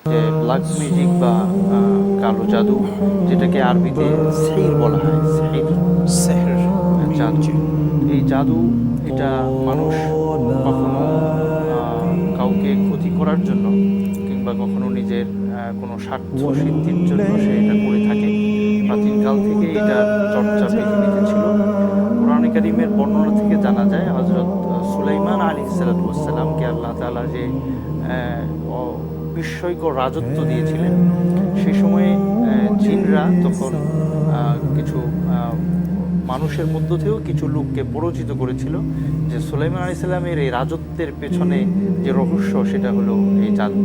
যে black magic বা কালো জাদু, যেটাকে আরবিতে সিহর বলা হয়, সেহর জাদু। এই জাদু, এটা মানুষ কখনো কাউকে ক্ষতি করার জন্য কিংবা কখনো নিজের কোনো স্বার্থ সিদ্ধির জন্য সে এটা করে থাকে। প্রাচীনকাল থেকে এটার চর্চা পৃথিবীতে ছিল। কোরআনে কারীমের বর্ণনা থেকে জানা যায় হযরত সুলাইমান আলাইহিসসালামকে আল্লাহ তাআলা যে বিস্ময়কর রাজত্ব দিয়েছিলেন, সেই সময়ে জিনরা তখন কিছু মানুষের মধ্য থেকেও কিছু লোককে পরিচিত করেছিল যে সুলাইমান আলাইহিস সালামের এই রাজত্বের পেছনে যে রহস্য, সেটা হলো এই জাদু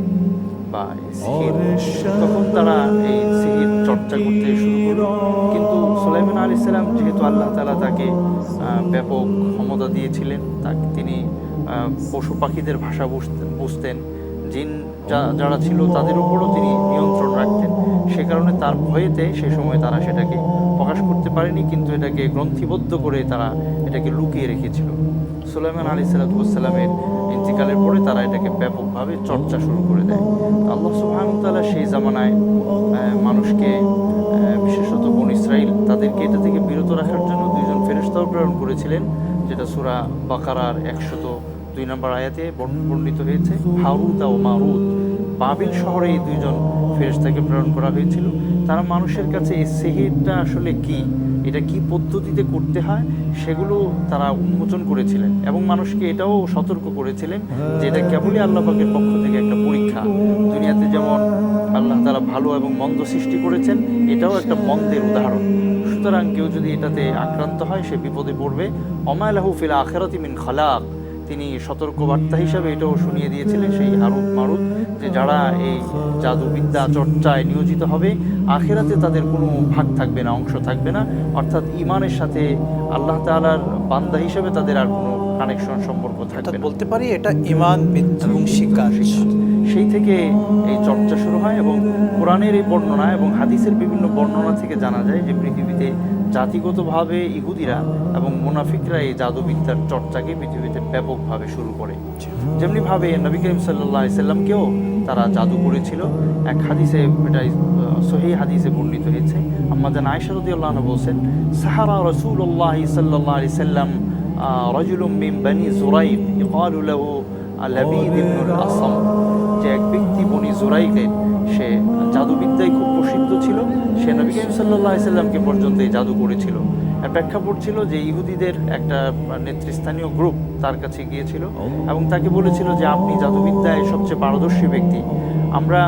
বা সিহির। তখন তারা এই সিহির চর্চা করতে শুরু করলো। কিন্তু সুলাইমান আলাইহিস সালাম, যেহেতু আল্লাহ তাআলা তাকে ব্যাপক ক্ষমতা দিয়েছিলেন, তাকে তিনি পশু পাখিদের ভাষা বুঝতেন, জিন যারা ছিল তাদের উপরও তিনি নিয়ন্ত্রণ রাখতেন। সে কারণে তার ভয়েতে সে সময় তারা সেটাকে প্রকাশ করতে পারেনি, কিন্তু এটাকে গ্রন্থিবদ্ধ করে তারা এটাকে লুকিয়ে রেখেছিল। সুলাইমান আলাইহিসসালামের ইন্তিকালের পরে তারা এটাকে ব্যাপকভাবে চর্চা শুরু করে দেয়। আল্লাহ সুবহানাহু ওয়া তাআলা সেই জামানায় মানুষকে, বিশেষত বনী ইসরাইল, তাদেরকে এটা থেকে বিরত রাখার জন্য দুইজন ফেরেশতা প্রেরণ করেছিলেন, যেটা সূরা বাকারার 102 নম্বর আয়াতে বর্ণিত হয়েছে। হারুত ও মারুত, বাবিল শহরে এই দুইজন ফেরেশতাকে প্রেরণ করা হয়েছিল। তারা মানুষের কাছে এই সিহিরটা আসলে কি, এটা কি পদ্ধতিতে করতে হয়, সেগুলো তারা উন্মোচন করেছিলেন এবং মানুষকে এটাও সতর্ক করেছিলেন যে এটা কেবলই আল্লাহ পাকের পক্ষ থেকে একটা পরীক্ষা। দুনিয়াতে যেমন আল্লাহ তাআলা ভালো এবং মন্দ সৃষ্টি করেছেন, এটাও একটা মন্দের উদাহরণ। সুতরাং কেউ যদি এটাতে আক্রান্ত হয়, সে বিপদে পড়বে। ওমা লাহু ফিল আখিরাতি মিন খালাক, তিনি সতর্কবার্তা হিসাবে এটাও শুনিয়ে দিয়েছিলেন সেই হারুত মারুত, যে যারা এই জাদুবিদ্যা চর্চায় নিয়োজিত হবে, আখিরাতে তাদের কোনো ভাগ থাকবে না, অংশ থাকবে না। অর্থাৎ ঈমানের সাথে আল্লাহ তাআলার বান্দা হিসেবে তাদের আর কোনো কানেকশন, সম্পর্ক থাকবে না। বলতে পারি এটা ঈমান বিধ্বংসী কাজ। সেই থেকে এই চর্চা শুরু হয় এবং কোরআনের এই বর্ণনা এবং হাদিসের বিভিন্ন বর্ণনা থেকে জানা যায় যে পৃথিবীতে জাতিগতভাবে ইহুদিরা এবং মুনাফিকরা এই জাদুবিদ্যার চর্চাকে পৃথিবীতে ব্যাপকভাবে শুরু করে। যেমনিভাবে নবী করিম সাল্লাল্লাহু আলাইহি সাল্লামকেও তারা জাদু করেছিল। এক হাদিসে, এটা সহিহ হাদিসে বর্ণিত হয়েছে, আম্মা জান আয়েশা রাদিয়াল্লাহু আনহা বলেন, সাহারা রাসূলুল্লাহ সাল্লাল্লাহু আলাইহি সাল্লাম রাজুলুম মিন বনি যুরাইক ইকালু লাহু লাবিদ ইবনুল আসম, যে এক ব্যক্তি বনি যুরাইকের, সে জাদুবিদ্যায় খুব প্রসিদ্ধ ছিল। সে নবী করিম সাল্লাল্লাহু আলাইহি সাল্লামকে পর্যন্ত এই জাদু করেছিল। এর প্রেক্ষাপট ছিল যে ইহুদিদের একটা নেতৃস্থানীয় গ্রুপ তার কাছে গিয়েছিল এবং তাকে বলেছিল যে আপনি জাদুবিদ্যায় সবচেয়ে পারদর্শী ব্যক্তি, আমরা